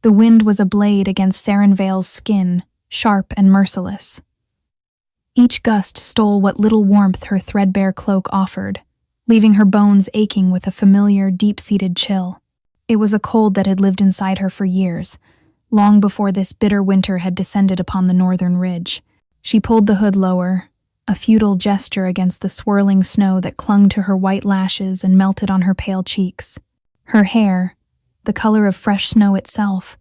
The wind was a blade against Sarenvale's skin, sharp and merciless. Each gust stole what little warmth her threadbare cloak offered, leaving her bones aching with a familiar, deep-seated chill. It was a cold that had lived inside her for years, long before this bitter winter had descended upon the northern ridge. She pulled the hood lower, a futile gesture against the swirling snow that clung to her white lashes and melted on her pale cheeks. Her hair, the color of fresh snow itself,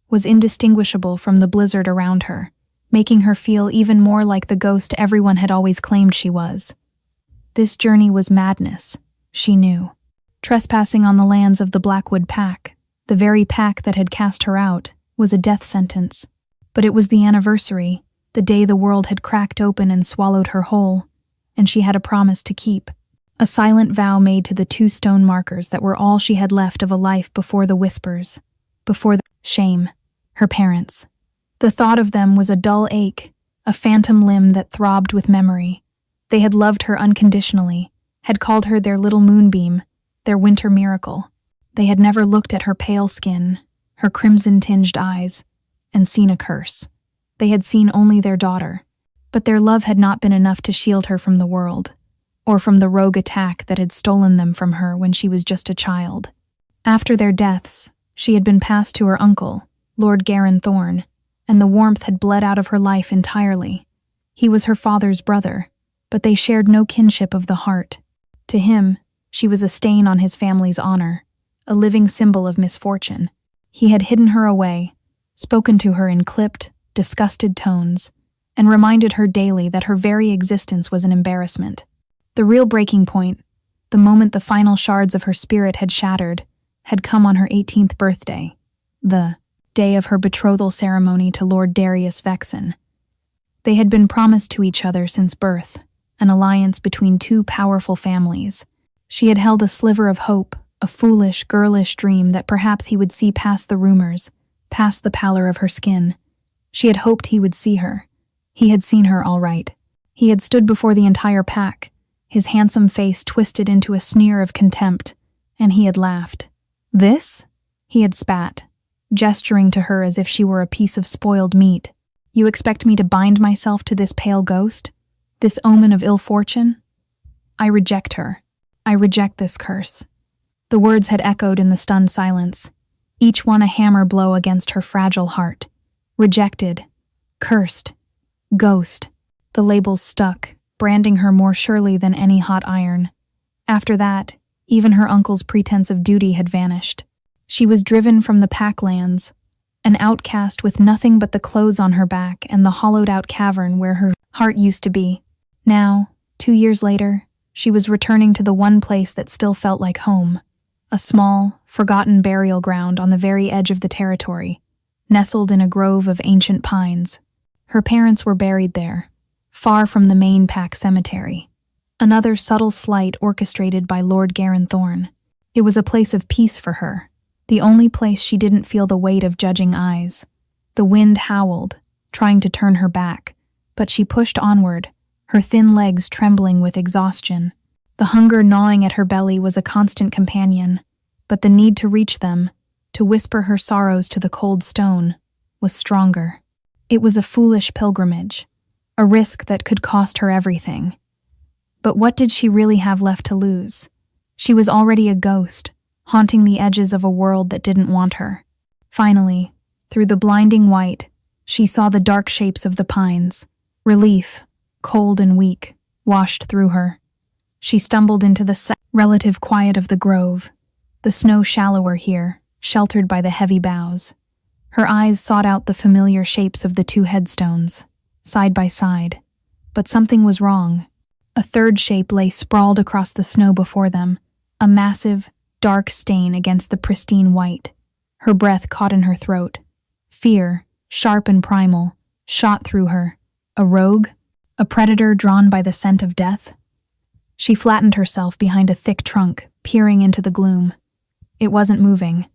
was indistinguishable from the blizzard around her, making her feel even more like the ghost everyone had always claimed she was. This journey was madness, she knew. Trespassing on the lands of the Blackwood Pack, the very pack that had cast her out, was a death sentence. But it was the anniversary, the day the world had cracked open and swallowed her whole, and she had a promise to keep. A silent vow made to the 2 stone markers that were all she had left of a life before the whispers, before the shame, her parents. The thought of them was a dull ache, a phantom limb that throbbed with memory. They had loved her unconditionally, had called her their little moonbeam, their winter miracle. They had never looked at her pale skin, her crimson-tinged eyes, and seen a curse. They had seen only their daughter, but their love had not been enough to shield her from the world, or from the rogue attack that had stolen them from her when she was just a child. After their deaths, she had been passed to her uncle, Lord Garin Thorne, and the warmth had bled out of her life entirely. He was her father's brother, but they shared no kinship of the heart. To him, she was a stain on his family's honor, a living symbol of misfortune. He had hidden her away, spoken to her in clipped, disgusted tones, and reminded her daily that her very existence was an embarrassment. The real breaking point, the moment the final shards of her spirit had shattered, had come on her 18th birthday, the day of her betrothal ceremony to Lord Darius Vexen. They had been promised to each other since birth, an alliance between 2 powerful families. She had held a sliver of hope, a foolish, girlish dream that perhaps he would see past the rumors, past the pallor of her skin. She had hoped he would see her. He had seen her all right. He had stood before the entire pack, his handsome face twisted into a sneer of contempt, and he had laughed. "This?" He had spat, gesturing to her as if she were a piece of spoiled meat. "You expect me to bind myself to this pale ghost? This omen of ill fortune? I reject her. I reject this curse." The words had echoed in the stunned silence, each one a hammer blow against her fragile heart. Rejected. Cursed. Ghost. The labels stuck, branding her more surely than any hot iron. After that, even her uncle's pretense of duty had vanished. She was driven from the packlands, an outcast with nothing but the clothes on her back and the hollowed-out cavern where her heart used to be. Now, 2 years later, she was returning to the one place that still felt like home, a small, forgotten burial ground on the very edge of the territory, nestled in a grove of ancient pines. Her parents were buried there, far from the main pack cemetery. Another subtle slight orchestrated by Lord Garin Thorne. It was a place of peace for her, the only place she didn't feel the weight of judging eyes. The wind howled, trying to turn her back, but she pushed onward, her thin legs trembling with exhaustion. The hunger gnawing at her belly was a constant companion, but the need to reach them, to whisper her sorrows to the cold stone, was stronger. It was a foolish pilgrimage, a risk that could cost her everything. But what did she really have left to lose? She was already a ghost, haunting the edges of a world that didn't want her. Finally, through the blinding white, she saw the dark shapes of the pines. Relief, cold and weak, washed through her. She stumbled into the relative quiet of the grove, the snow shallower here, sheltered by the heavy boughs. Her eyes sought out the familiar shapes of the 2 headstones, side by side. But something was wrong. A third shape lay sprawled across the snow before them, a massive, dark stain against the pristine white. Her breath caught in her throat. Fear, sharp and primal, shot through her. A rogue? A predator drawn by the scent of death? She flattened herself behind a thick trunk, peering into the gloom. It wasn't moving.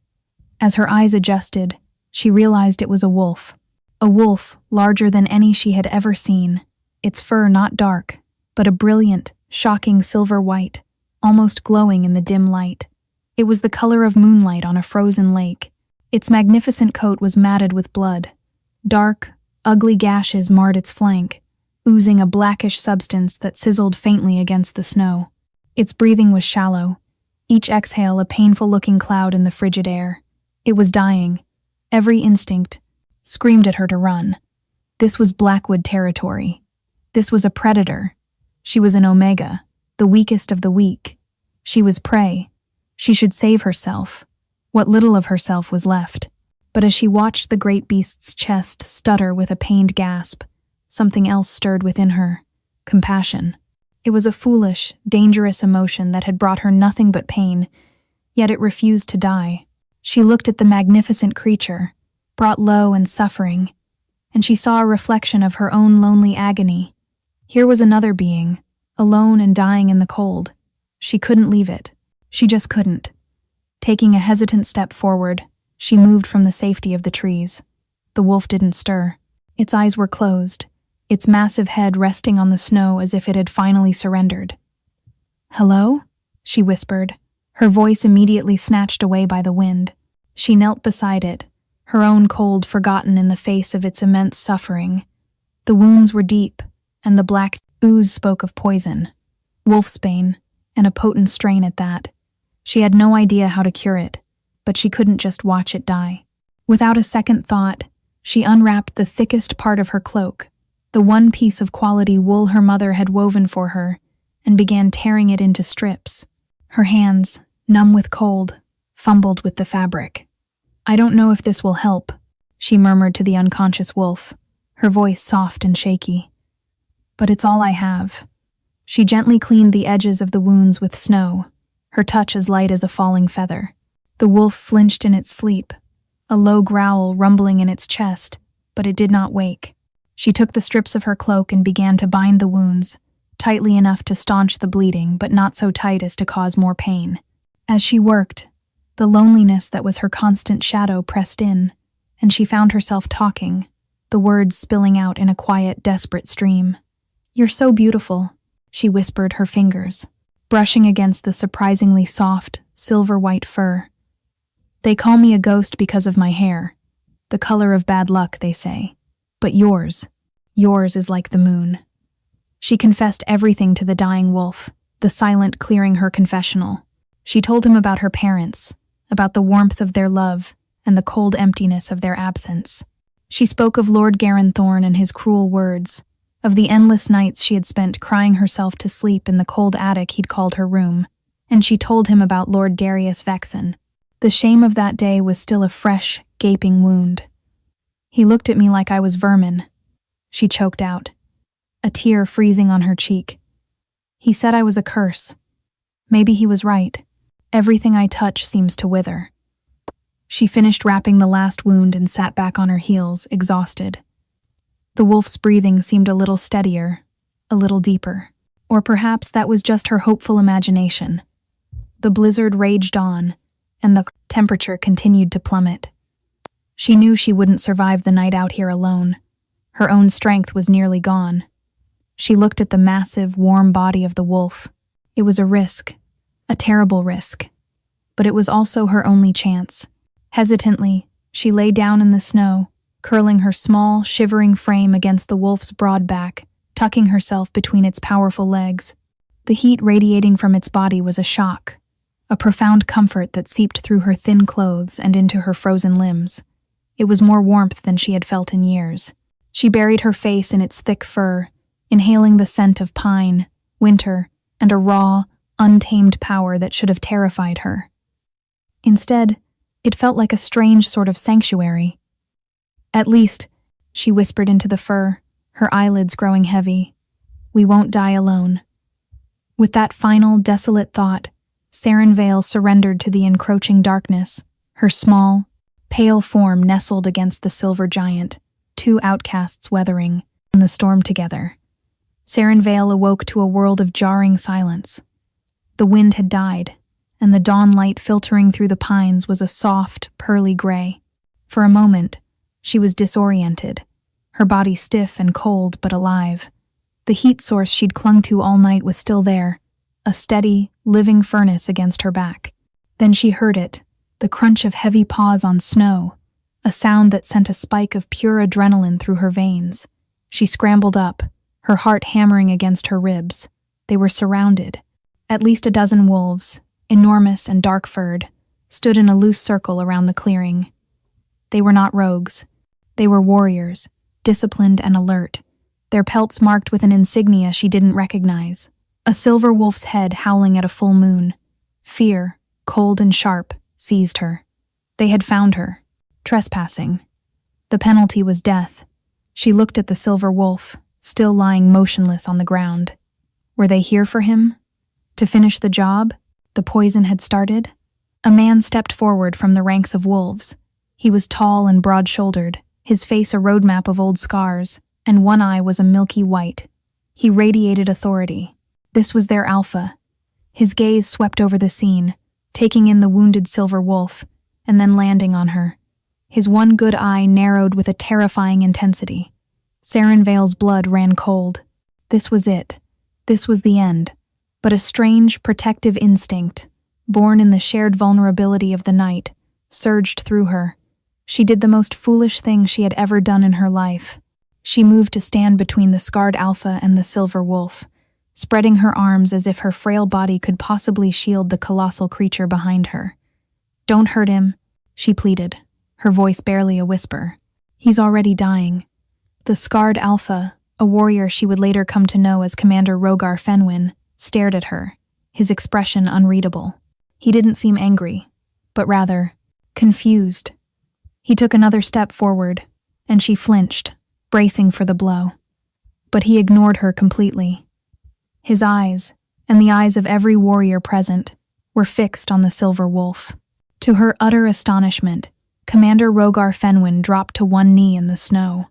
As her eyes adjusted, she realized it was a wolf. A wolf larger than any she had ever seen, its fur not dark, but a brilliant, shocking silver white, almost glowing in the dim light. It was the color of moonlight on a frozen lake. Its magnificent coat was matted with blood. Dark, ugly gashes marred its flank, oozing a blackish substance that sizzled faintly against the snow. Its breathing was shallow, each exhale a painful-looking cloud in the frigid air. It was dying. Every instinct screamed at her to run. This was Blackwood territory. This was a predator. She was an Omega, the weakest of the weak. She was prey. She should save herself. What little of herself was left. But as she watched the great beast's chest stutter with a pained gasp, something else stirred within her. Compassion. It was a foolish, dangerous emotion that had brought her nothing but pain, yet it refused to die. She looked at the magnificent creature, brought low and suffering, and she saw a reflection of her own lonely agony. Here was another being, alone and dying in the cold. She couldn't leave it. She just couldn't. Taking a hesitant step forward, she moved from the safety of the trees. The wolf didn't stir. Its eyes were closed, its massive head resting on the snow as if it had finally surrendered. "Hello?" she whispered, her voice immediately snatched away by the wind. She knelt beside it, her own cold forgotten in the face of its immense suffering. The wounds were deep, and the black ooze spoke of poison. Wolfsbane, and a potent strain at that. She had no idea how to cure it, but she couldn't just watch it die. Without a second thought, she unwrapped the thickest part of her cloak, the one piece of quality wool her mother had woven for her, and began tearing it into strips. Her hands, numb with cold, fumbled with the fabric. "I don't know if this will help," she murmured to the unconscious wolf, her voice soft and shaky. "But it's all I have." She gently cleaned the edges of the wounds with snow, her touch as light as a falling feather. The wolf flinched in its sleep, a low growl rumbling in its chest, but it did not wake. She took the strips of her cloak and began to bind the wounds, tightly enough to staunch the bleeding, but not so tight as to cause more pain. As she worked, the loneliness that was her constant shadow pressed in, and she found herself talking, the words spilling out in a quiet, desperate stream. "You're so beautiful," she whispered, her fingers brushing against the surprisingly soft, silver-white fur. "They call me a ghost because of my hair. The color of bad luck, they say. But yours is like the moon." She confessed everything to the dying wolf, the silent clearing her confessional. She told him about her parents, about the warmth of their love and the cold emptiness of their absence. She spoke of Lord Garanthorn and his cruel words, of the endless nights she had spent crying herself to sleep in the cold attic he'd called her room, and she told him about Lord Darius Vexen. The shame of that day was still a fresh, gaping wound. "He looked at me like I was vermin," she choked out, a tear freezing on her cheek. "He said I was a curse. Maybe he was right. Everything I touch seems to wither." She finished wrapping the last wound and sat back on her heels, exhausted. The wolf's breathing seemed a little steadier, a little deeper. Or perhaps that was just her hopeful imagination. The blizzard raged on, and the temperature continued to plummet. She knew she wouldn't survive the night out here alone. Her own strength was nearly gone. She looked at the massive, warm body of the wolf. It was a risk, a terrible risk. But it was also her only chance. Hesitantly, she lay down in the snow, curling her small, shivering frame against the wolf's broad back, tucking herself between its powerful legs. The heat radiating from its body was a shock, a profound comfort that seeped through her thin clothes and into her frozen limbs. It was more warmth than she had felt in years. She buried her face in its thick fur, inhaling the scent of pine, winter, and a raw, untamed power that should have terrified her. Instead, it felt like a strange sort of sanctuary. "At least," she whispered into the fur, her eyelids growing heavy, "we won't die alone." With that final, desolate thought, Saren Vale surrendered to the encroaching darkness, her small, pale form nestled against the silver giant, two outcasts weathering in the storm together. Saren Vale awoke to a world of jarring silence. The wind had died, and the dawn light filtering through the pines was a soft, pearly gray. For a moment, she was disoriented, her body stiff and cold but alive. The heat source she'd clung to all night was still there, a steady, living furnace against her back. Then she heard it, the crunch of heavy paws on snow, a sound that sent a spike of pure adrenaline through her veins. She scrambled up, her heart hammering against her ribs. They were surrounded. At least a dozen wolves, enormous and dark-furred, stood in a loose circle around the clearing. They were not rogues. They were warriors, disciplined and alert, their pelts marked with an insignia she didn't recognize. A silver wolf's head howling at a full moon. Fear, cold and sharp, seized her. They had found her. Trespassing. The penalty was death. She looked at the silver wolf, still lying motionless on the ground. Were they here for him? To finish the job the poison had started? A man stepped forward from the ranks of wolves. He was tall and broad-shouldered, his face a roadmap of old scars, and one eye was a milky white. He radiated authority. This was their alpha. His gaze swept over the scene, taking in the wounded silver wolf, and then landing on her. His one good eye narrowed with a terrifying intensity. Sarenvale's blood ran cold. This was it. This was the end. But a strange, protective instinct, born in the shared vulnerability of the night, surged through her. She did the most foolish thing she had ever done in her life. She moved to stand between the scarred alpha and the silver wolf, spreading her arms as if her frail body could possibly shield the colossal creature behind her. "Don't hurt him," she pleaded, her voice barely a whisper. "He's already dying." The scarred alpha, a warrior she would later come to know as Commander Rogar Fenwin, stared at her, his expression unreadable. He didn't seem angry, but rather confused. He took another step forward, and she flinched, bracing for the blow. But he ignored her completely. His eyes, and the eyes of every warrior present, were fixed on the silver wolf. To her utter astonishment, Commander Rogar Fenwin dropped to one knee in the snow.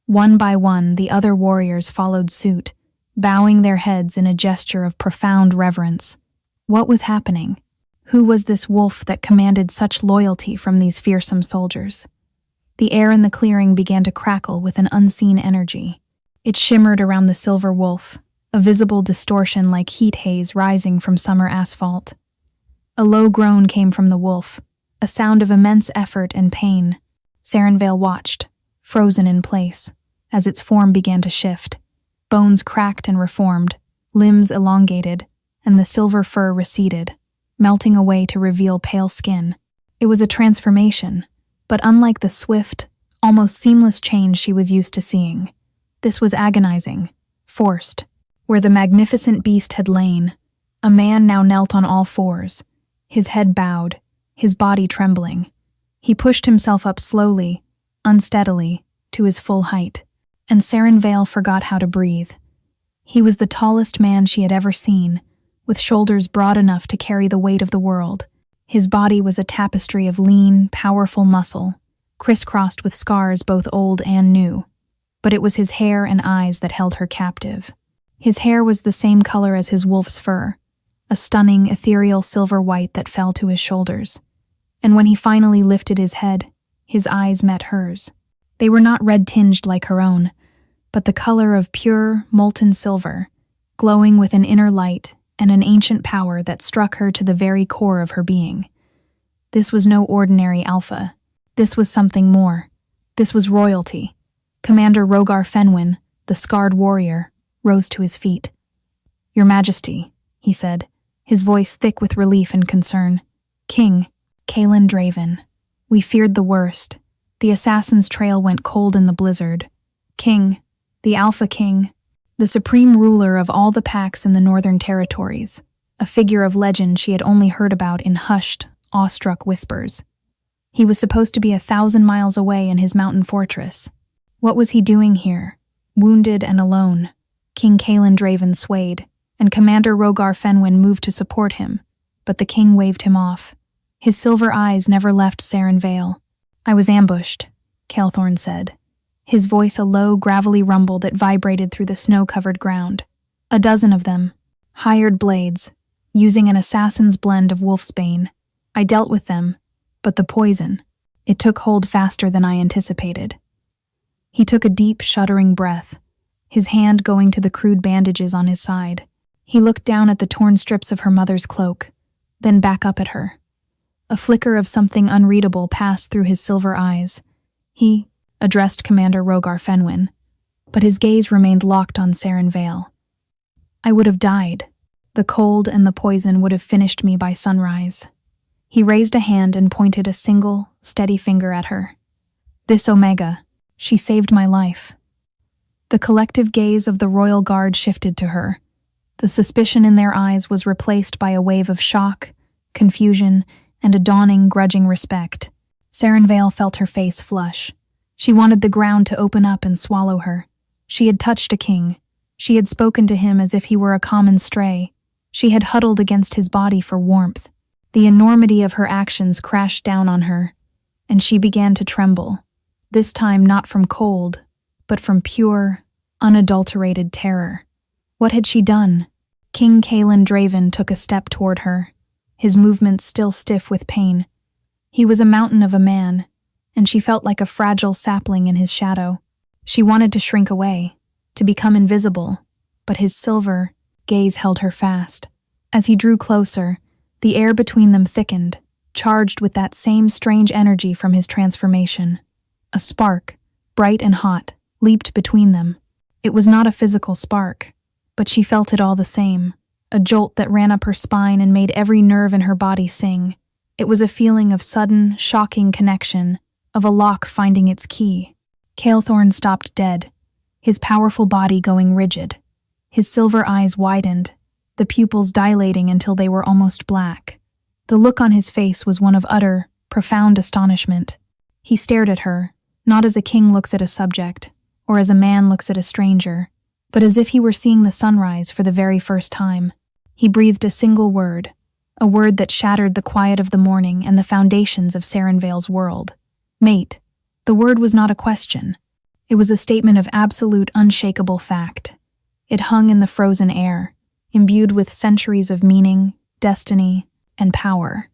One by one, the other warriors followed suit, bowing their heads in a gesture of profound reverence. What was happening? Who was this wolf that commanded such loyalty from these fearsome soldiers? The air in the clearing began to crackle with an unseen energy. It shimmered around the silver wolf, a visible distortion like heat haze rising from summer asphalt. A low groan came from the wolf, a sound of immense effort and pain. Sarenvale watched, frozen in place, as its form began to shift. Bones cracked and reformed, limbs elongated, and the silver fur receded, melting away to reveal pale skin. It was a transformation, but unlike the swift, almost seamless change she was used to seeing. This was agonizing, forced. Where the magnificent beast had lain, a man now knelt on all fours, his head bowed, his body trembling. He pushed himself up slowly, unsteadily, to his full height, and Sarenvale forgot how to breathe. He was the tallest man she had ever seen, with shoulders broad enough to carry the weight of the world. His body was a tapestry of lean, powerful muscle, crisscrossed with scars both old and new. But it was his hair and eyes that held her captive. His hair was the same color as his wolf's fur, a stunning, ethereal silver white that fell to his shoulders. And when he finally lifted his head, his eyes met hers. They were not red-tinged like her own, but the color of pure, molten silver, glowing with an inner light and an ancient power that struck her to the very core of her being. This was no ordinary alpha. This was something more. This was royalty. Commander Rogar Fenwin, the scarred warrior, rose to his feet. "Your Majesty," he said, his voice thick with relief and concern. "King, Kaelin Draven. We feared the worst. The assassin's trail went cold in the blizzard. King, the Alpha King, the supreme ruler of all the packs in the Northern Territories, a figure of legend she had only heard about in hushed, awestruck whispers. He was supposed to be 1,000 miles away in his mountain fortress. What was he doing here, wounded and alone?" King Kaelin Draven swayed, and Commander Rogar Fenwin moved to support him, but the king waved him off. His silver eyes never left Sarenvale. "I was ambushed," Kaelthorn said, his voice a low, gravelly rumble that vibrated through the snow-covered ground. "A dozen of them, hired blades, using an assassin's blend of wolfsbane. I dealt with them, but the poison, it took hold faster than I anticipated." He took a deep, shuddering breath, his hand going to the crude bandages on his side. He looked down at the torn strips of her mother's cloak, then back up at her. A flicker of something unreadable passed through his silver eyes. He addressed Commander Rogar Fenwin, but his gaze remained locked on Saren Vale. I would have died. The cold and the poison would have finished me by sunrise. He raised a hand and pointed a single, steady finger at her. This Omega, she saved my life. The collective gaze of the royal guard shifted to her. The suspicion in their eyes was replaced by a wave of shock, confusion, and a dawning, grudging respect. Saren Vale felt her face flush. She wanted the ground to open up and swallow her. She had touched a king. She had spoken to him as if he were a common stray. She had huddled against his body for warmth. The enormity of her actions crashed down on her, and she began to tremble, this time not from cold, but from pure, unadulterated terror. What had she done? King Kaelin Draven took a step toward her, his movements still stiff with pain. He was a mountain of a man, and she felt like a fragile sapling in his shadow. She wanted to shrink away, to become invisible, but his silver gaze held her fast. As he drew closer, the air between them thickened, charged with that same strange energy from his transformation. A spark, bright and hot, leaped between them. It was not a physical spark, but she felt it all the same, a jolt that ran up her spine and made every nerve in her body sing. It was a feeling of sudden, shocking connection, of a lock finding its key. Kaelthorn stopped dead, his powerful body going rigid. His silver eyes widened, the pupils dilating until they were almost black. The look on his face was one of utter, profound astonishment. He stared at her, not as a king looks at a subject, or as a man looks at a stranger, but as if he were seeing the sunrise for the very first time. He breathed a single word, a word that shattered the quiet of the morning and the foundations of Saren Vale's world. Mate. The word was not a question. It was a statement of absolute, unshakable fact. It hung in the frozen air, imbued with centuries of meaning, destiny, and power.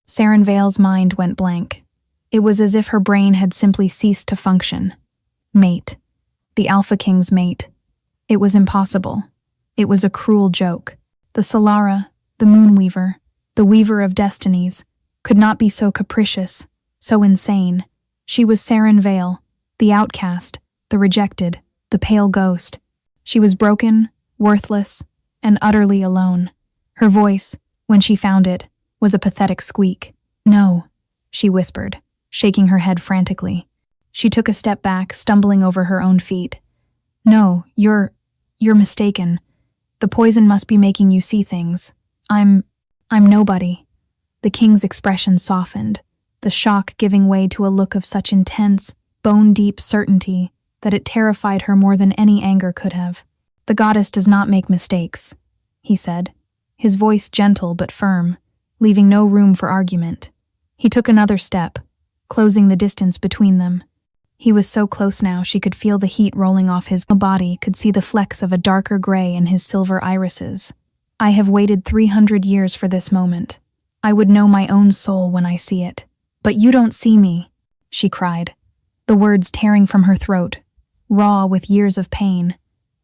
Saren Vale's mind went blank. It was as if her brain had simply ceased to function. Mate. The Alpha King's mate. It was impossible. It was a cruel joke. The Solara, the Moonweaver, the Weaver of Destinies, could not be so capricious, so insane. She was Saren Vale, the outcast, the rejected, the pale ghost. She was broken, worthless, and utterly alone. Her voice, when she found it, was a pathetic squeak. No, she whispered, shaking her head frantically. She took a step back, stumbling over her own feet. No, you're mistaken. The poison must be making you see things. I'm nobody. The king's expression softened, the shock giving way to a look of such intense, bone-deep certainty that it terrified her more than any anger could have. The goddess does not make mistakes, he said, his voice gentle but firm, leaving no room for argument. He took another step, closing the distance between them. He was so close now she could feel the heat rolling off his body, could see the flecks of a darker gray in his silver irises. I have waited 300 years for this moment. I would know my own soul when I see it. But you don't see me, she cried, the words tearing from her throat, raw with years of pain.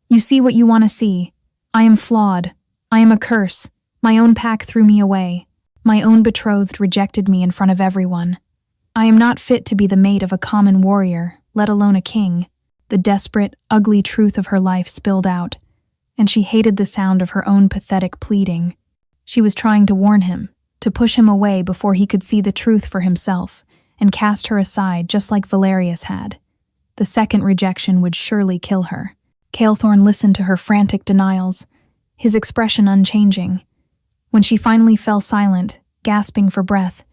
You see what you want to see. I am flawed. I am a curse. My own pack threw me away. My own betrothed rejected me in front of everyone. I am not fit to be the mate of a common warrior, let alone a king. The desperate, ugly truth of her life spilled out, and she hated the sound of her own pathetic pleading. She was trying to warn him, to push him away before he could see the truth for himself, and cast her aside just like Valerius had. The second rejection would surely kill her. Kaelthorn listened to her frantic denials, his expression unchanging. When she finally fell silent, gasping for breath,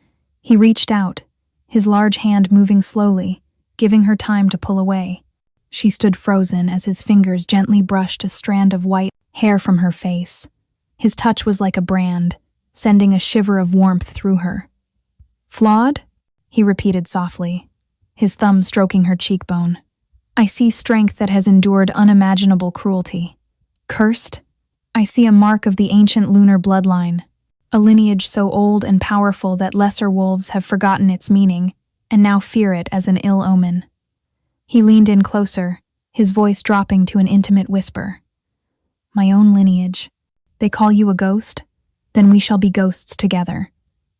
he reached out, his large hand moving slowly, giving her time to pull away. She stood frozen as his fingers gently brushed a strand of white hair from her face. His touch was like a brand, sending a shiver of warmth through her. Flawed? He repeated softly, his thumb stroking her cheekbone. I see strength that has endured unimaginable cruelty. Cursed? I see a mark of the ancient lunar bloodline, a lineage so old and powerful that lesser wolves have forgotten its meaning and now fear it as an ill omen. He leaned in closer, his voice dropping to an intimate whisper. My own lineage. They call you a ghost? Then we shall be ghosts together.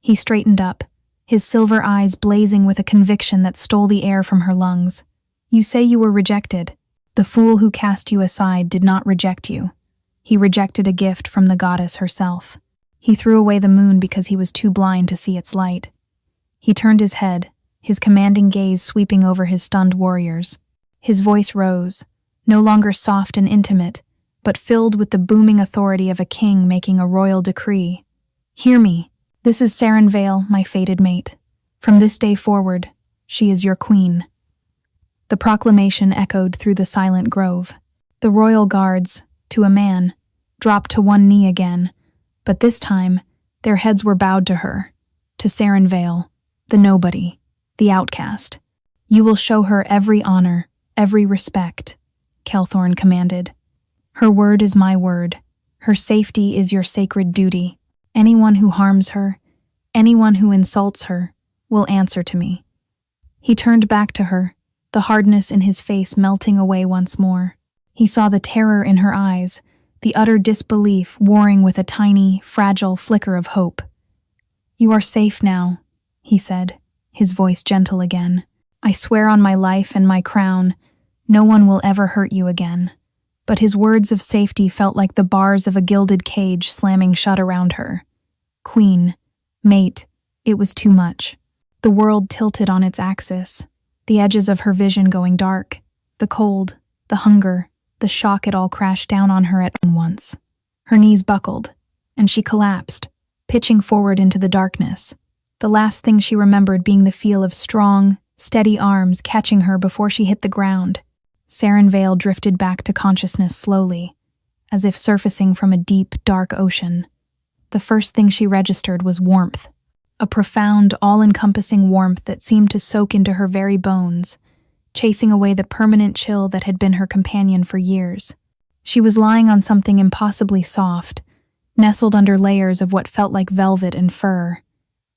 He straightened up, his silver eyes blazing with a conviction that stole the air from her lungs. "You say you were rejected. The fool who cast you aside did not reject you. He rejected a gift from the goddess herself. He threw away the moon because he was too blind to see its light." He turned his head, his commanding gaze sweeping over his stunned warriors. His voice rose, no longer soft and intimate, but filled with the booming authority of a king making a royal decree. "Hear me. This is Saren Vale, my fated mate. From this day forward, she is your queen." The proclamation echoed through the silent grove. The royal guards, to a man, dropped to one knee again, but this time their heads were bowed to her, to Saren Vale, the nobody, the outcast. "You will show her every honor, every respect," Kelthorn commanded. "Her word is my word. Her safety is your sacred duty. Anyone who harms her, anyone who insults her, will answer to me." He turned back to her, the hardness in his face melting away once more. He saw the terror in her eyes, the utter disbelief warring with a tiny, fragile flicker of hope. "You are safe now," he said, his voice gentle again. "I swear on my life and my crown, no one will ever hurt you again." But his words of safety felt like the bars of a gilded cage slamming shut around her. Queen, mate, it was too much. The world tilted on its axis, the edges of her vision going dark. The cold, the hunger, the shock, it all crashed down on her at once. Her knees buckled, and she collapsed, pitching forward into the darkness. The last thing she remembered being the feel of strong, steady arms catching her before she hit the ground. Saren Vale drifted back to consciousness slowly, as if surfacing from a deep, dark ocean. The first thing she registered was warmth, a profound, all-encompassing warmth that seemed to soak into her very bones, chasing away the permanent chill that had been her companion for years. She was lying on something impossibly soft, nestled under layers of what felt like velvet and fur.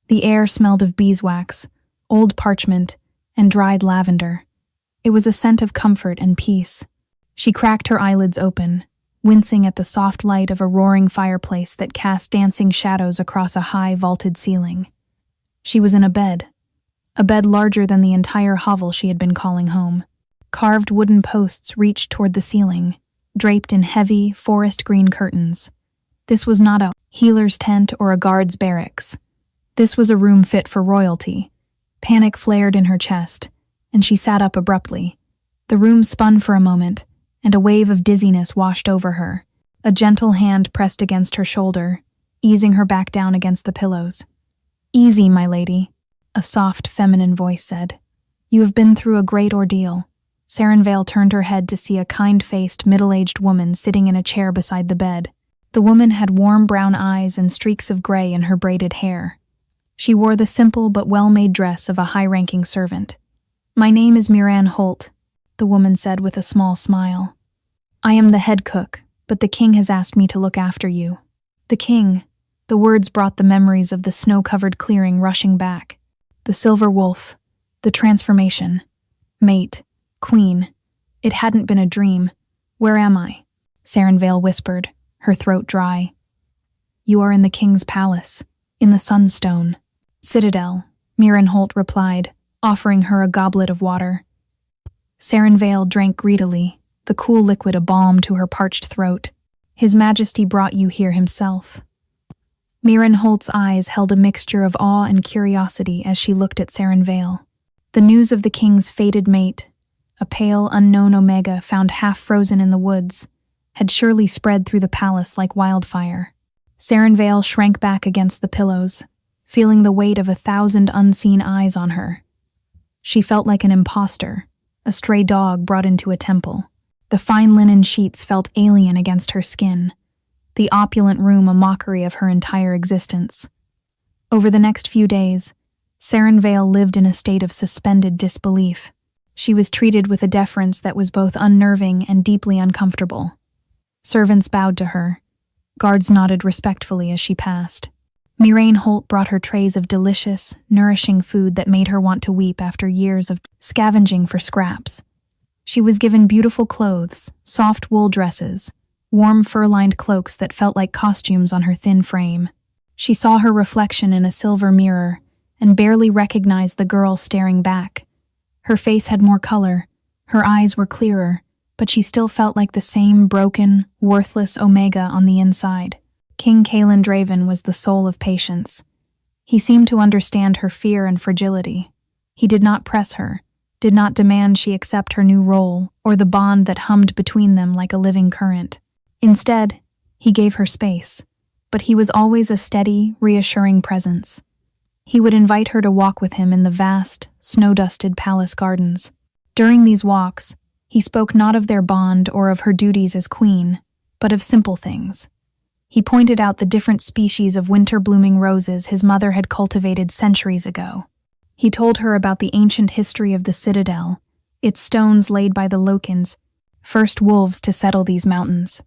The air smelled of beeswax, old parchment, and dried lavender. It was a scent of comfort and peace. She cracked her eyelids open, wincing at the soft light of a roaring fireplace that cast dancing shadows across a high, vaulted ceiling. She was in a bed larger than the entire hovel she had been calling home. Carved wooden posts reached toward the ceiling, draped in heavy, forest-green curtains. This was not a healer's tent or a guard's barracks. This was a room fit for royalty. Panic flared in her chest, and she sat up abruptly. The room spun for a moment, and a wave of dizziness washed over her. A gentle hand pressed against her shoulder, easing her back down against the pillows. "Easy, my lady," a soft, feminine voice said. "You have been through a great ordeal." Saren Vale turned her head to see a kind-faced, middle-aged woman sitting in a chair beside the bed. The woman had warm brown eyes and streaks of gray in her braided hair. She wore the simple but well-made dress of a high-ranking servant. "My name is Miran Holt," the woman said with a small smile. "I am the head cook, but the king has asked me to look after you." The king. The words brought the memories of the snow-covered clearing rushing back. The silver wolf. The transformation. Mate. Queen. It hadn't been a dream. "Where am I?" Saren Vale whispered, her throat dry. "You are in the king's palace, in the Sunstone Citadel," Miran Holt replied, offering her a goblet of water. Saren Vale drank greedily, the cool liquid a balm to her parched throat. "His Majesty brought you here himself." Miran Holt's eyes held a mixture of awe and curiosity as she looked at Saren Vale. The news of the king's fated mate, a pale, unknown Omega found half frozen in the woods, had surely spread through the palace like wildfire. Saren Vale shrank back against the pillows, feeling the weight of 1,000 unseen eyes on her. She felt like an imposter, a stray dog brought into a temple. The fine linen sheets felt alien against her skin, the opulent room a mockery of her entire existence. Over the next few days, Saren Vale lived in a state of suspended disbelief. She was treated with a deference that was both unnerving and deeply uncomfortable. Servants bowed to her. Guards nodded respectfully as she passed. Miran Holt brought her trays of delicious, nourishing food that made her want to weep after years of scavenging for scraps. She was given beautiful clothes, soft wool dresses, warm fur-lined cloaks that felt like costumes on her thin frame. She saw her reflection in a silver mirror and barely recognized the girl staring back. Her face had more color, her eyes were clearer, but she still felt like the same broken, worthless Omega on the inside. King Kaelin Draven was the soul of patience. He seemed to understand her fear and fragility. He did not press her, did not demand she accept her new role or the bond that hummed between them like a living current. Instead, he gave her space, but he was always a steady, reassuring presence. He would invite her to walk with him in the vast, snow-dusted palace gardens. During these walks, he spoke not of their bond or of her duties as queen, but of simple things. He pointed out the different species of winter-blooming roses his mother had cultivated centuries ago. He told her about the ancient history of the citadel, its stones laid by the Lokins, first wolves to settle these mountains.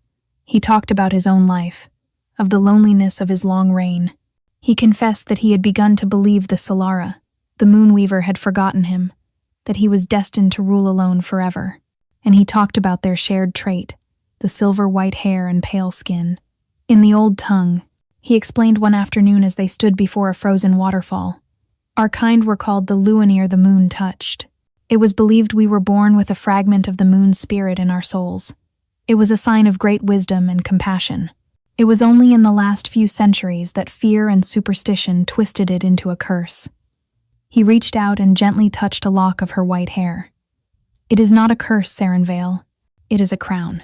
He talked about his own life, of the loneliness of his long reign. He confessed that he had begun to believe the Solara, the Moonweaver, had forgotten him, that he was destined to rule alone forever. And he talked about their shared trait, the silver-white hair and pale skin. In the old tongue, he explained one afternoon as they stood before a frozen waterfall. Our kind were called the Luanir the moon touched. It was believed we were born with a fragment of the moon's spirit in our souls. It was a sign of great wisdom and compassion. It was only in the last few centuries that fear and superstition twisted it into a curse. He reached out and gently touched a lock of her white hair. It is not a curse, Sarenvale. It is a crown.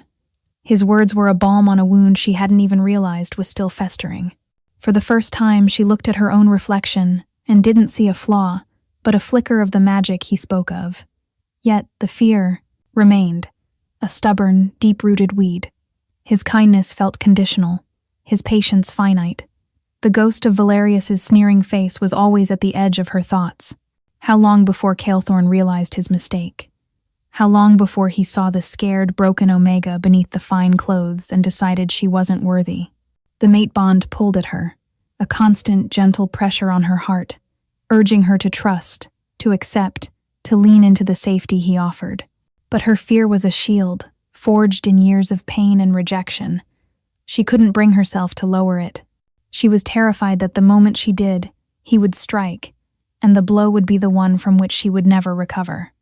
His words were a balm on a wound she hadn't even realized was still festering. For the first time, she looked at her own reflection and didn't see a flaw, but a flicker of the magic he spoke of. Yet the fear remained, a stubborn, deep-rooted weed. His kindness felt conditional, his patience finite. The ghost of Valerius's sneering face was always at the edge of her thoughts. How long before Kaelthorn realized his mistake? How long before he saw the scared, broken Omega beneath the fine clothes and decided she wasn't worthy? The mate bond pulled at her, a constant, gentle pressure on her heart, urging her to trust, to accept, to lean into the safety he offered. But her fear was a shield, forged in years of pain and rejection. She couldn't bring herself to lower it. She was terrified that the moment she did, he would strike, and the blow would be the one from which she would never recover.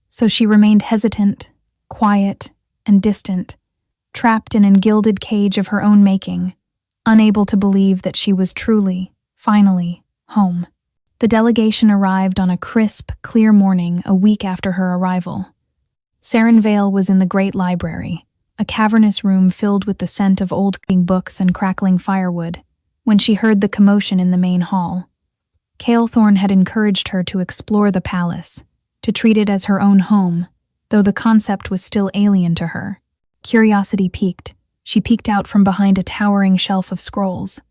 So she remained hesitant, quiet, and distant, trapped in a gilded cage of her own making, unable to believe that she was truly, finally, home. The delegation arrived on a crisp, clear morning a week after her arrival. Sarenvale was in the great library, a cavernous room filled with the scent of old books and crackling firewood, when she heard the commotion in the main hall. Kaelthorn had encouraged her to explore the palace, to treat it as her own home, though the concept was still alien to her. Curiosity piqued. She peeked out from behind a towering shelf of scrolls.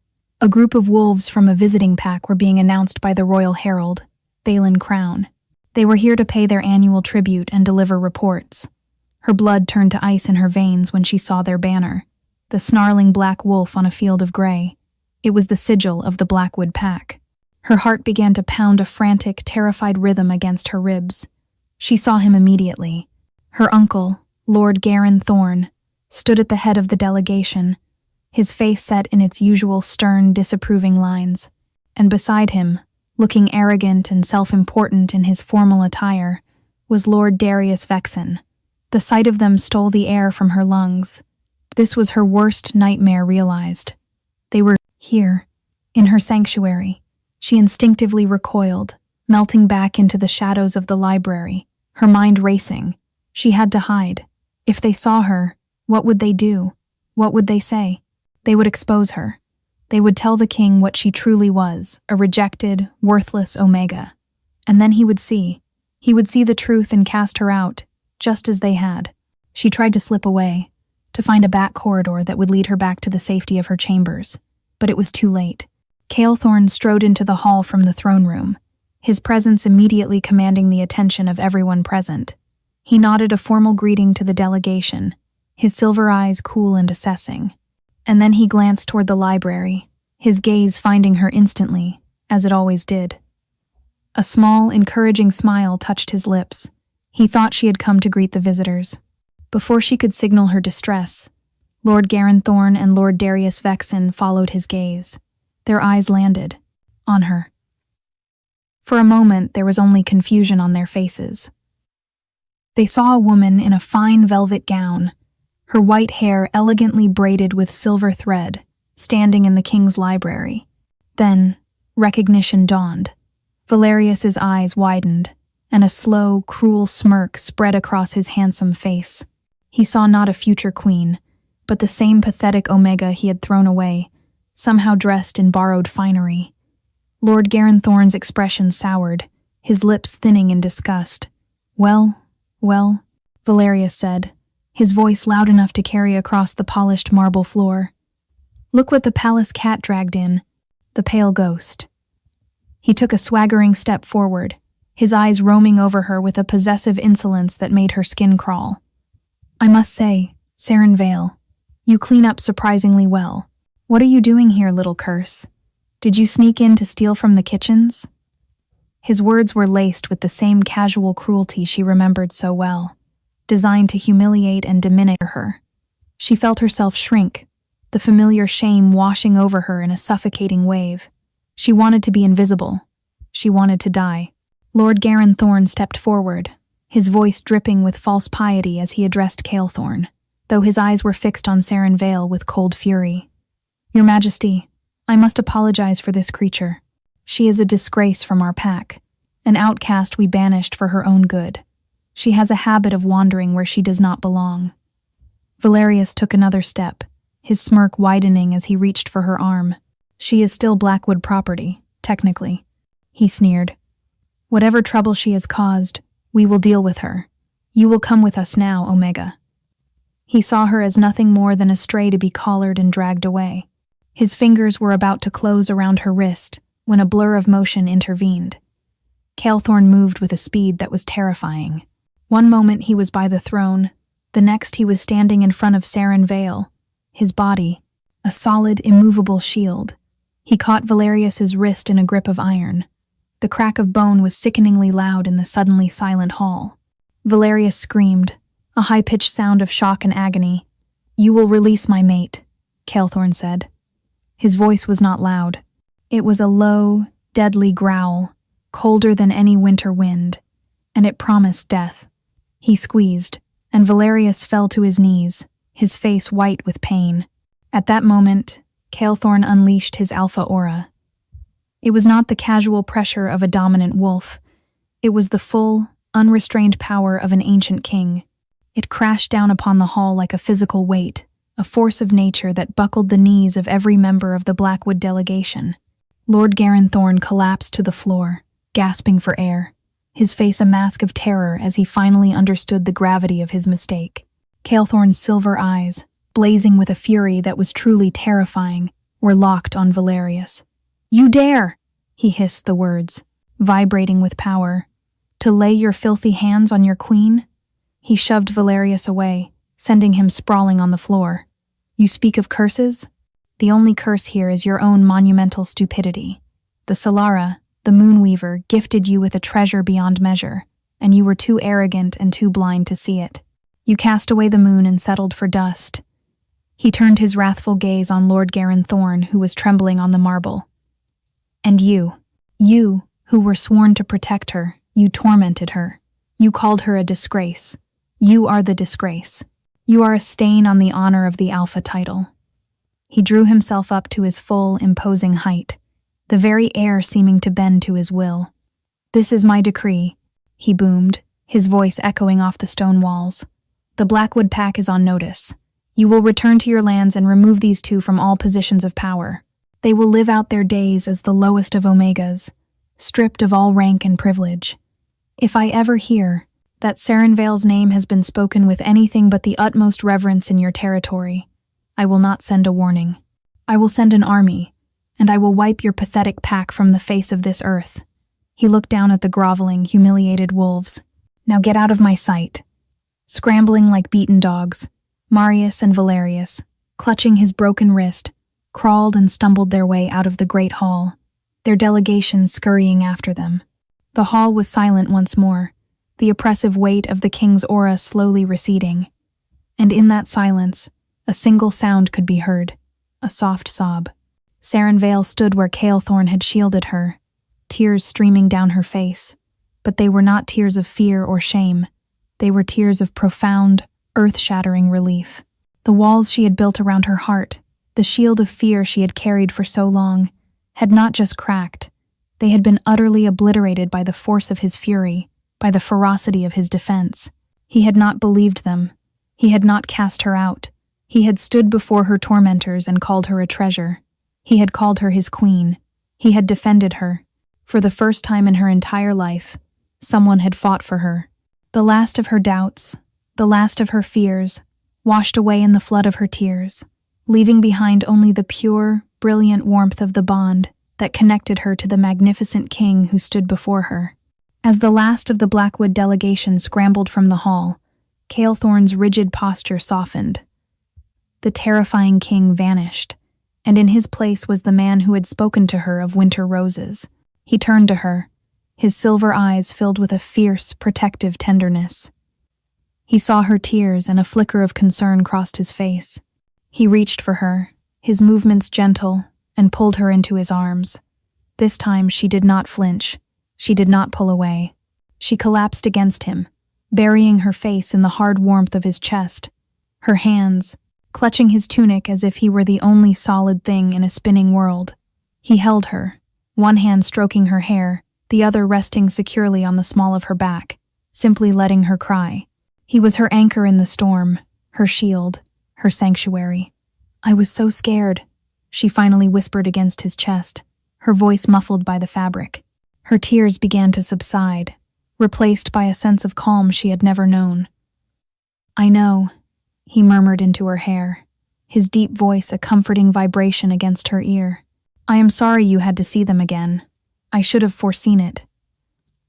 A group of wolves from a visiting pack were being announced by the royal herald, Thalen Crown. They were here to pay their annual tribute and deliver reports. Her blood turned to ice in her veins when she saw their banner, the snarling black wolf on a field of gray. It was the sigil of the Blackwood Pack. Her heart began to pound a frantic, terrified rhythm against her ribs. She saw him immediately. Her uncle, Lord Garin Thorne, stood at the head of the delegation, his face set in its usual stern, disapproving lines. And beside him, looking arrogant and self-important in his formal attire, was Lord Darius Vexen. The sight of them stole the air from her lungs. This was her worst nightmare realized. They were here, in her sanctuary. She instinctively recoiled, melting back into the shadows of the library, her mind racing. She had to hide. If they saw her, what would they do? What would they say? They would expose her. They would tell the king what she truly was, a rejected, worthless Omega. And then he would see. He would see the truth and cast her out, just as they had. She tried to slip away, to find a back corridor that would lead her back to the safety of her chambers. But it was too late. Kaelthorn strode into the hall from the throne room, his presence immediately commanding the attention of everyone present. He nodded a formal greeting to the delegation, his silver eyes cool and assessing. And then he glanced toward the library, his gaze finding her instantly, as it always did. A small, encouraging smile touched his lips. He thought she had come to greet the visitors. Before she could signal her distress, Lord Garin Thorne and Lord Darius Vexen followed his gaze. Their eyes landed on her. For a moment, there was only confusion on their faces. They saw a woman in a fine velvet gown, her white hair elegantly braided with silver thread, standing in the king's library. Then, recognition dawned. Valerius's eyes widened, and a slow, cruel smirk spread across his handsome face. He saw not a future queen, but the same pathetic Omega he had thrown away, somehow dressed in borrowed finery. Lord Garanthorn's expression soured, his lips thinning in disgust. Well, Valerius said, his voice loud enough to carry across the polished marble floor. Look what the palace cat dragged in, the pale ghost. He took a swaggering step forward, his eyes roaming over her with a possessive insolence that made her skin crawl. I must say, Saren Vale, you clean up surprisingly well. What are you doing here, little curse? Did you sneak in to steal from the kitchens? His words were laced with the same casual cruelty she remembered so well, designed to humiliate and diminish her. She felt herself shrink, the familiar shame washing over her in a suffocating wave. She wanted to be invisible. She wanted to die. Lord Garanthorn stepped forward, his voice dripping with false piety as he addressed Calethorn, though his eyes were fixed on Saren Vale with cold fury. Your Majesty, I must apologize for this creature. She is a disgrace from our pack, an outcast we banished for her own good. She has a habit of wandering where she does not belong. Valerius took another step, his smirk widening as he reached for her arm. She is still Blackwood property, technically. He sneered. Whatever trouble she has caused, we will deal with her. You will come with us now, Omega. He saw her as nothing more than a stray to be collared and dragged away. His fingers were about to close around her wrist when a blur of motion intervened. Calethorn moved with a speed that was terrifying. One moment he was by the throne, the next he was standing in front of Saren Vale, his body, a solid, immovable shield. He caught Valerius's wrist in a grip of iron. The crack of bone was sickeningly loud in the suddenly silent hall. Valerius screamed, a high-pitched sound of shock and agony. You will release my mate, Calethorn said. His voice was not loud. It was a low, deadly growl, colder than any winter wind, and it promised death. He squeezed, and Valerius fell to his knees, his face white with pain. At that moment, Calethorn unleashed his alpha aura. It was not the casual pressure of a dominant wolf. It was the full, unrestrained power of an ancient king. It crashed down upon the hall like a physical weight, a force of nature that buckled the knees of every member of the Blackwood delegation. Lord Garanthorn collapsed to the floor, gasping for air, his face a mask of terror as he finally understood the gravity of his mistake. Calethorn's silver eyes, blazing with a fury that was truly terrifying, were locked on Valerius. You dare, he hissed the words, vibrating with power, to lay your filthy hands on your queen? He shoved Valerius away, sending him sprawling on the floor. You speak of curses? The only curse here is your own monumental stupidity. The Solara, the Moonweaver, gifted you with a treasure beyond measure, and you were too arrogant and too blind to see it. You cast away the moon and settled for dust. He turned his wrathful gaze on Lord Garanthorn, who was trembling on the marble. And you, who were sworn to protect her, you tormented her. You called her a disgrace. You are the disgrace. You are a stain on the honor of the Alpha title. He drew himself up to his full, imposing height, the very air seeming to bend to his will. This is my decree, he boomed, his voice echoing off the stone walls. The Blackwood pack is on notice. You will return to your lands and remove these two from all positions of power. They will live out their days as the lowest of Omegas, stripped of all rank and privilege. If I ever hear that Saren Vale's name has been spoken with anything but the utmost reverence in your territory, I will not send a warning. I will send an army, and I will wipe your pathetic pack from the face of this earth. He looked down at the groveling, humiliated wolves. Now get out of my sight. Scrambling like beaten dogs, Marius and Valerius, clutching his broken wrist, crawled and stumbled their way out of the great hall, their delegation scurrying after them. The hall was silent once more, the oppressive weight of the king's aura slowly receding. And in that silence, a single sound could be heard, a soft sob. Vale stood where Calethorn had shielded her, tears streaming down her face. But they were not tears of fear or shame. They were tears of profound, earth-shattering relief. The walls she had built around her heart, the shield of fear she had carried for so long, had not just cracked. They had been utterly obliterated by the force of his fury, by the ferocity of his defense. He had not believed them. He had not cast her out. He had stood before her tormentors and called her a treasure. He had called her his queen. He had defended her. For the first time in her entire life, someone had fought for her. The last of her doubts, the last of her fears, washed away in the flood of her tears, leaving behind only the pure, brilliant warmth of the bond that connected her to the magnificent king who stood before her. As the last of the Blackwood delegation scrambled from the hall, Calethorn's rigid posture softened. The terrifying king vanished, and in his place was the man who had spoken to her of winter roses. He turned to her, his silver eyes filled with a fierce, protective tenderness. He saw her tears, and a flicker of concern crossed his face. He reached for her, his movements gentle, and pulled her into his arms. This time she did not flinch. She did not pull away. She collapsed against him, burying her face in the hard warmth of his chest, her hands clutching his tunic as if he were the only solid thing in a spinning world. He held her, one hand stroking her hair, the other resting securely on the small of her back, simply letting her cry. He was her anchor in the storm, her shield, her sanctuary. "I was so scared," she finally whispered against his chest, her voice muffled by the fabric. Her tears began to subside, replaced by a sense of calm she had never known. "I know," he murmured into her hair, his deep voice a comforting vibration against her ear. "I am sorry you had to see them again. I should have foreseen it."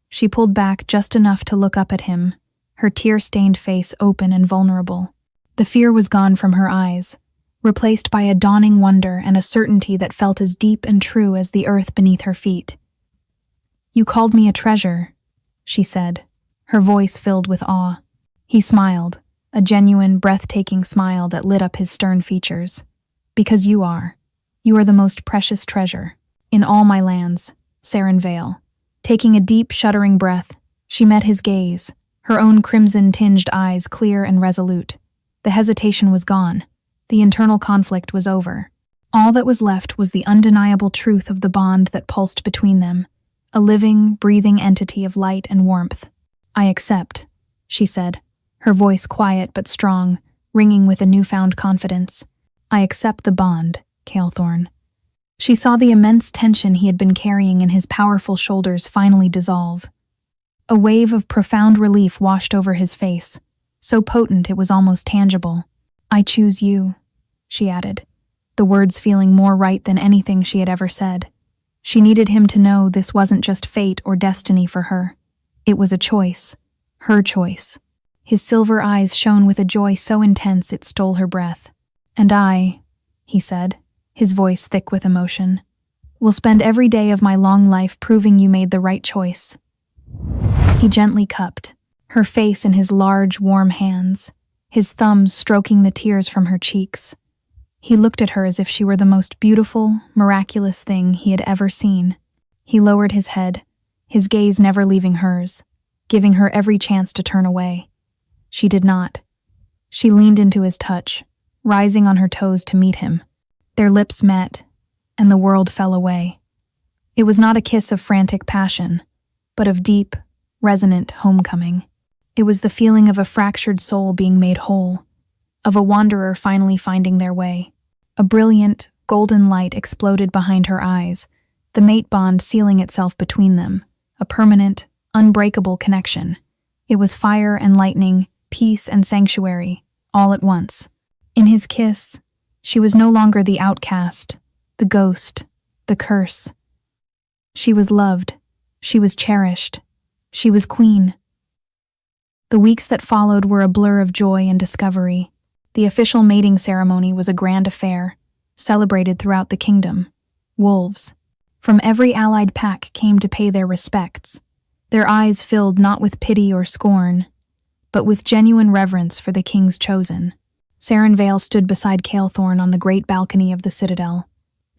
She pulled back just enough to look up at him, her tear-stained face open and vulnerable. The fear was gone from her eyes, replaced by a dawning wonder and a certainty that felt as deep and true as the earth beneath her feet. "You called me a treasure," she said, her voice filled with awe. He smiled, a genuine, breathtaking smile that lit up his stern features. "Because you are. You are the most precious treasure in all my lands, Vale." Taking a deep, shuddering breath, she met his gaze, her own crimson-tinged eyes clear and resolute. The hesitation was gone. The internal conflict was over. All that was left was the undeniable truth of the bond that pulsed between them, a living, breathing entity of light and warmth. "I accept," she said, her voice quiet but strong, ringing with a newfound confidence. "I accept the bond, Calethorn." She saw the immense tension he had been carrying in his powerful shoulders finally dissolve. A wave of profound relief washed over his face, so potent it was almost tangible. "I choose you," she added, the words feeling more right than anything she had ever said. She needed him to know this wasn't just fate or destiny for her. It was a choice, her choice. His silver eyes shone with a joy so intense it stole her breath. "And I," he said, his voice thick with emotion, "will spend every day of my long life proving you made the right choice." He gently cupped her face in his large, warm hands, his thumbs stroking the tears from her cheeks. He looked at her as if she were the most beautiful, miraculous thing he had ever seen. He lowered his head, his gaze never leaving hers, giving her every chance to turn away. She did not. She leaned into his touch, rising on her toes to meet him. Their lips met, and the world fell away. It was not a kiss of frantic passion, but of deep, resonant homecoming. It was the feeling of a fractured soul being made whole, of a wanderer finally finding their way. A brilliant, golden light exploded behind her eyes, the mate bond sealing itself between them, a permanent, unbreakable connection. It was fire and lightning, peace and sanctuary, all at once. In his kiss, she was no longer the outcast, the ghost, the curse. She was loved, she was cherished, she was queen. The weeks that followed were a blur of joy and discovery. The official mating ceremony was a grand affair, celebrated throughout the kingdom. Wolves from every allied pack came to pay their respects, their eyes filled not with pity or scorn, but with genuine reverence for the king's chosen. Vale stood beside Calethorn on the great balcony of the citadel,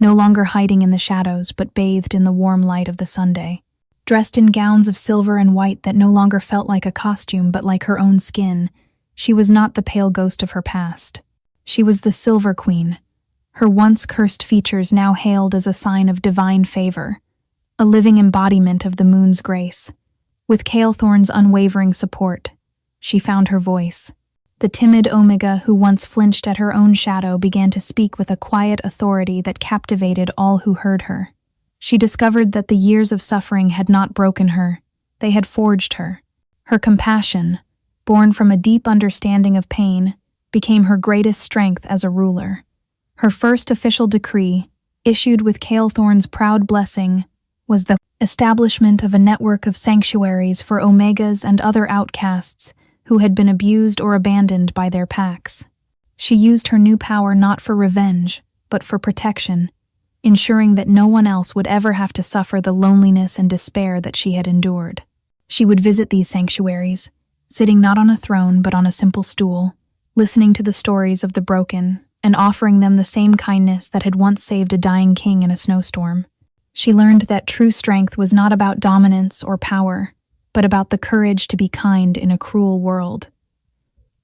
no longer hiding in the shadows but bathed in the warm light of the Sunday. Dressed in gowns of silver and white that no longer felt like a costume but like her own skin, she was not the pale ghost of her past. She was the Silver Queen, her once cursed features now hailed as a sign of divine favor, a living embodiment of the moon's grace. With Calethorn's unwavering support, she found her voice. The timid Omega who once flinched at her own shadow began to speak with a quiet authority that captivated all who heard her. She discovered that the years of suffering had not broken her, they had forged her. Her compassion, born from a deep understanding of pain, became her greatest strength as a ruler. Her first official decree, issued with Calethorn's proud blessing, was the establishment of a network of sanctuaries for Omegas and other outcasts who had been abused or abandoned by their packs. She used her new power not for revenge, but for protection, ensuring that no one else would ever have to suffer the loneliness and despair that she had endured. She would visit these sanctuaries, sitting not on a throne but on a simple stool, listening to the stories of the broken and offering them the same kindness that had once saved a dying king in a snowstorm. She learned that true strength was not about dominance or power, but about the courage to be kind in a cruel world.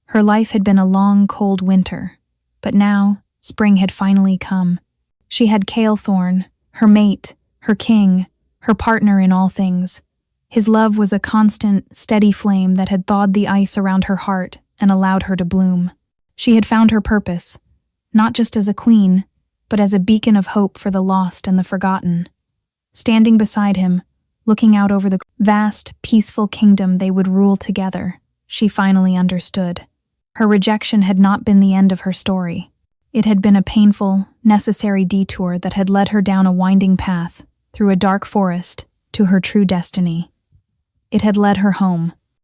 Her life had been a long, cold winter, but now spring had finally come. She had Calethorn, her mate, her king, her partner in all things. His love was a constant, steady flame that had thawed the ice around her heart and allowed her to bloom. She had found her purpose, not just as a queen, but as a beacon of hope for the lost and the forgotten. Standing beside him, looking out over the vast, peaceful kingdom they would rule together, she finally understood. Her rejection had not been the end of her story. It had been a painful, necessary detour that had led her down a winding path, through a dark forest, to her true destiny. It had led her home,